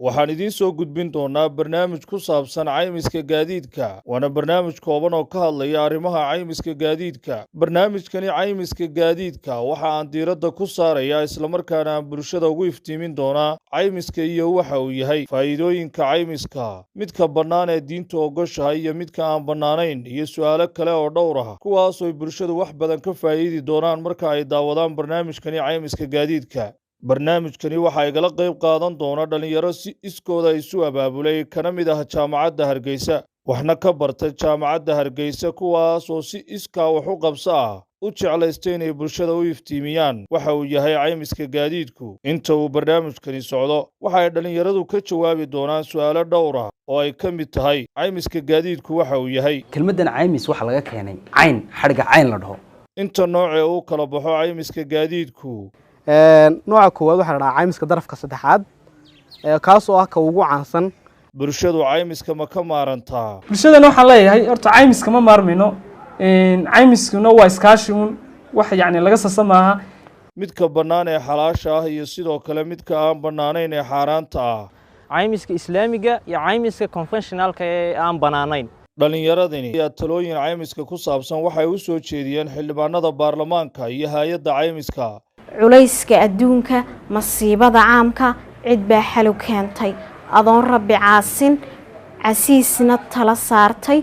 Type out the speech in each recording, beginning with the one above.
waxaan idiin soo gudbin doonaa barnaamij ku saabsan caymiska gaadiidka waana barnaamij kooban oo ka hadlaya arrimaha caymiska gaadiidka barnaamijkani caymiska gaadiidka waxa aan diiradda ku saarayaa islamarkaana aan bulshada ugu iftiimin doonaa caymiska iyo waxa uu yahay faa'iidooyinka caymiska midka bannaan ee diinta ogoshahay iyo midka aan bannaanayn iyo su'aalo kale oo dhowr ah kuwaas oo bulshadu wax badan ka faa'iidi doonaan marka ay daawadaan barnaamijkani caymiska gaadiidka barnaamijkani waxaa igala qayb qaadan doona dhalinyaro si iskooda isu abaabulay kana mid ah jaamacadda Hargeysa waxna ka bartay jaamacadda Hargeysa kuwaas oo si iskaa wax u qabso ah u jeclaystay inay bulshada u iftiimiyaan waxa uu yahay caymiska gaadiidku inta uu barnaamijkani socdo waxa ay dhalinyaradu ka jawaabi doonaan su'aalo dhowr ah oo ay ka mid tahay caymiska gaadiidku waxa uu yahay kelmaddan caymis waxa laga keenay cayn xadhiga cayn la dhaho inta nooce uu kala baxo caymiska gaadiidku nooca koowaad waxa la dhahaa caymiska darafka saddexaad kaas oo ah ka ugu caansan bulshadu caymiska ma ka maarantaa bulshadana waxaan leeyahay horta caymiska ma maarmayno caymiskuna waa iskaashi un wax yacni laga sasa maaha midka bannaan ee xalaasha ah iyo sidoo kale midka aan bannaanayn ee xaaraanta ah caymiska islaamiga iyo caymiska conventionalka ee aan bannaanayn dhalinyaradani ayaa talooyin caymiska ku saabsan waxay u soo jeediyeen xildhibaanada baarlamaanka iyo hay-adda caymiska culayska adduunka masiibada caamka cid baa xalu keentay adoon rabbi caasin casiisna tala saartay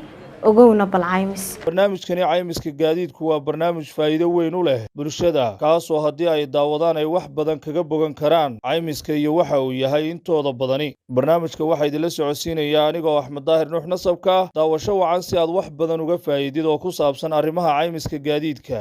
ogowna bal caymis barnaamijkani caymiska gaadiidku waa barnaamij faa'iido weyn u leh bulshada kaasoo haddii ay daawadaan ay wax badan kaga bogan karaan caymiska iyo waxa uu yahay intooda badani barnaamijka waxaa idinla socodsiinaya anigoo Axmed Daahir Nuux Nasabka daawasho wacan si aad wax badan uga faa'iidid oo ku saabsan arrimaha caymiska gaadiidka